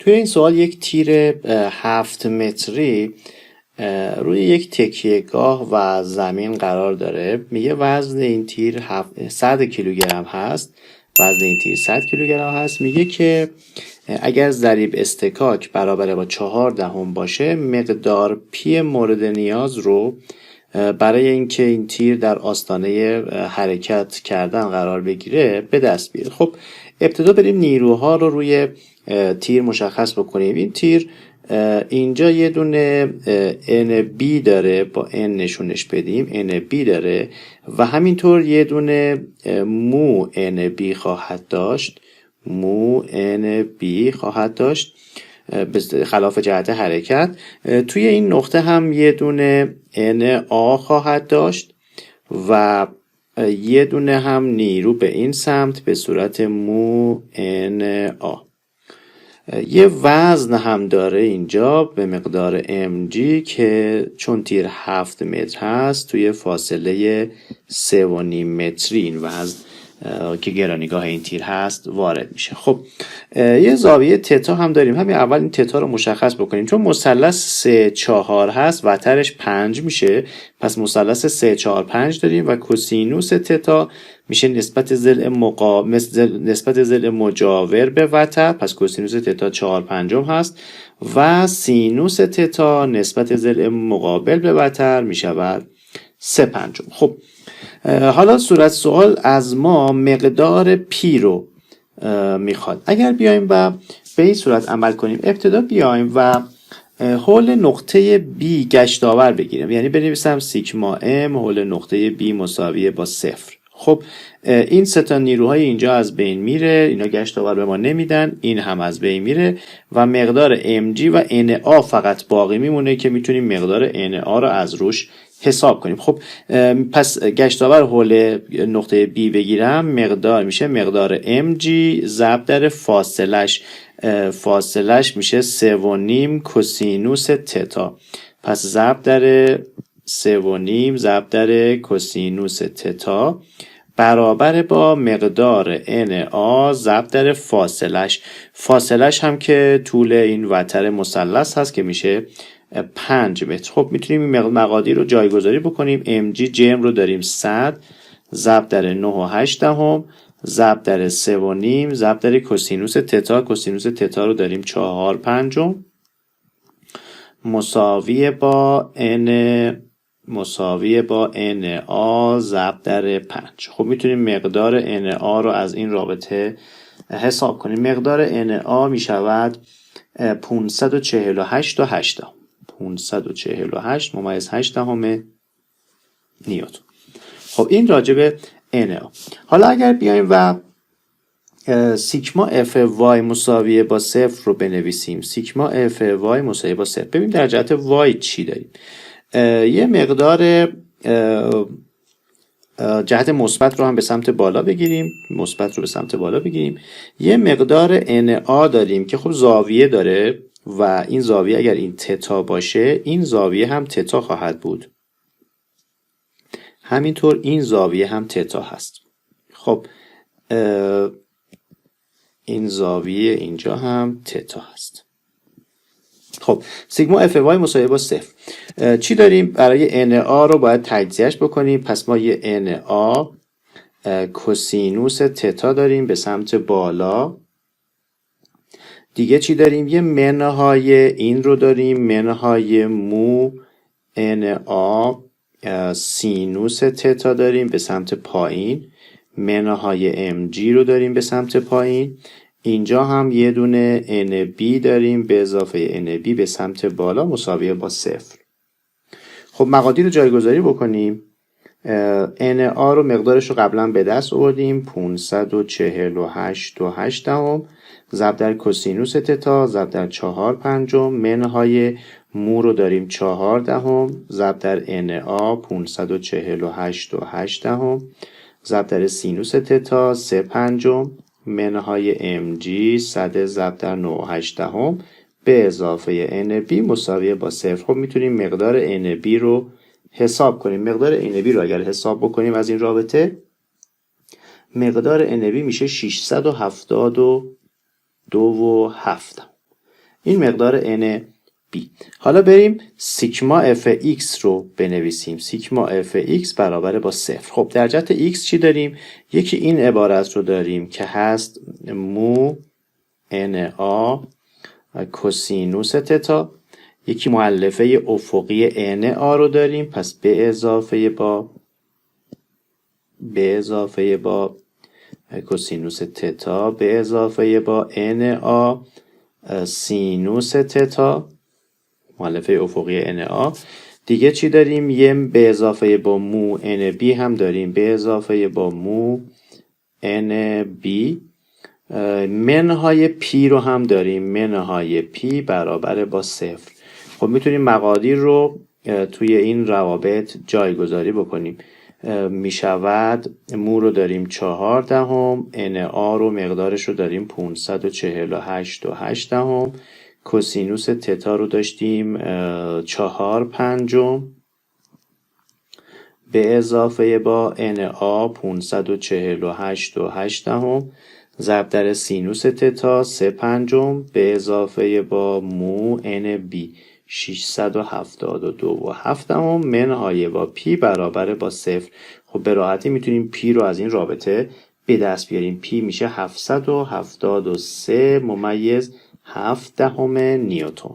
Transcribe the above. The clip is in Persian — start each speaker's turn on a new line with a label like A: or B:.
A: توی این سوال یک تیر 7 متری روی یک تکیهگاه و زمین قرار داره. میگه وزن این تیر 100 کیلوگرم هست. وزن این تیر 100 کیلوگرم هست. میگه که اگر ضریب استکاک برابر با 4 باشه، مقدار پی مورد نیاز رو برای اینکه این تیر در آستانه حرکت کردن قرار بگیره به دست بیاره. خب ابتدا بریم نیروها رو روی تیر مشخص بکنیم. این تیر اینجا یه دونه NB داره، با N نشونش بدیم، NB داره و همینطور یه دونه مو NB خواهد داشت، مو NB خواهد داشت به خلاف جهت حرکت. توی این نقطه هم یه دونه NA خواهد داشت و یه دونه هم نیرو به این سمت به صورت مو NA. یه وزن هم داره اینجا به مقدار mg که چون تیر 7 متر هست توی فاصله 3.5 متری این وزن که گرانیگاه این تیر هست وارد میشه. خب یه زاویه تتا هم داریم. همین اول این تتا رو مشخص بکنیم. چون مثلث 3-4 هست وترش 5 میشه، پس مثلث 3-4-5 داریم و کوسینوس تتا میشه نسبت ضلع مجاور به وتر، پس کوسینوس تتا 4/5 هست و سینوس تتا نسبت ضلع مقابل به وتر میشود 3/5. خب حالا صورت سوال از ما مقدار پی رو میخواد. اگر بیایم و به این صورت عمل کنیم، ابتدا بیایم و حول نقطه B گشتاور بگیریم، یعنی بنویسم سیگما ام حول نقطه B مساویه با 0. خب این سه تا نیروهای اینجا از بین میره، اینا گشتاور به ما نمیدن، این هم از بین میره و مقدار mg و na فقط باقی میمونه که میتونیم مقدار na رو از روش حساب کنیم. خب پس گشتاور حول نقطه B بگیرم، مقدار میشه مقدار mg ضرب در فاصلش میشه 3.5 کوسینوس تتا، پس ضرب در 3.5 ضرب در کوسینوس تتا برابر با مقدار na ضرب در فاصلش هم که طول این وتر مثلث هست که میشه 5 متر. خب میتونیم این مقادیر رو جایگذاری بکنیم. mg جرم رو داریم 100 ضرب در 9.8 ضرب در 3.5 ضرب در کوسینوس تتا. کوسینوس تتا رو داریم 4/5 مساویه با na ضرب در 5. خب میتونیم مقدار na رو از این رابطه حساب کنیم. مقدار na میشود 548 548 نیوتن. خب این راجب na. حالا اگر بیایم و سیگما FY مساویه با 0 رو بنویسیم، سیگما FY مساویه با 0، ببین در جهت Y چی داریم. یه مقدار جهت مثبت رو هم به سمت بالا بگیریم، یه مقدار NA داریم که خب زاویه داره و این زاویه اگر این تتا باشه، این زاویه هم تتا خواهد بود، همینطور این زاویه هم تتا هست. خب این زاویه اینجا هم تتا هست. خب سیگما FY مساوی با 0. چی داریم؟ برای NA رو باید تجزیهش بکنیم، پس ما یه NA کوسینوس تتا داریم به سمت بالا. دیگه چی داریم؟ یه منهای این رو داریم، منهای مو NA سینوس تتا داریم به سمت پایین، منهای mg رو داریم به سمت پایین. اینجا هم یه دونه NB داریم به اضافه NB به سمت بالا مساویه با 0. خب مقادیر رو جایگذاری بکنیم. NA رو مقدارش رو قبلا به دست آوردیم، 548 ضرب در کوسینوس تتا ضرب در 4/5 منهای مو رو داریم 4 ضرب در NA 548 ضرب در سینوس تتا 3/5 منهای mg 100 ضرب در 9.8 به اضافه NB مساویه با 0. خب میتونیم مقدار NB رو حساب کنیم. مقدار NB رو اگر حساب بکنیم از این رابطه، مقدار NB میشه 672.7. این مقدار n b. حالا بریم سیگما fx رو بنویسیم. سیگما fx برابر با 0. خب در جهت x چی داریم؟ یکی این عبارت رو داریم که هست مو na کوسینوس تتا. یکی مؤلفه افقی na رو داریم، پس به اضافه با کوسینوس تتا به اضافه با na سینوس تتا، مؤلفه افقی na. دیگه چی داریم؟ یه به اضافه با مو nb هم داریم، به اضافه با مو nb. منهای پی رو هم داریم، منهای پی برابر با 0. خب میتونیم مقادیر رو توی این روابط جایگذاری بکنیم. میشود مو رو داریم 4 na رو مقدارش رو داریم 548.8 کوسینوس تتا رو داشتیم 4/5 به اضافه با na 548.8 ضرب در سینوس تتا 3/5 به اضافه با مو nb 672.7 منهای با پی برابر با 0. خب به راحتی میتونیم پی رو از این رابطه به دست بیاریم. پی میشه 773/7 نیوتن.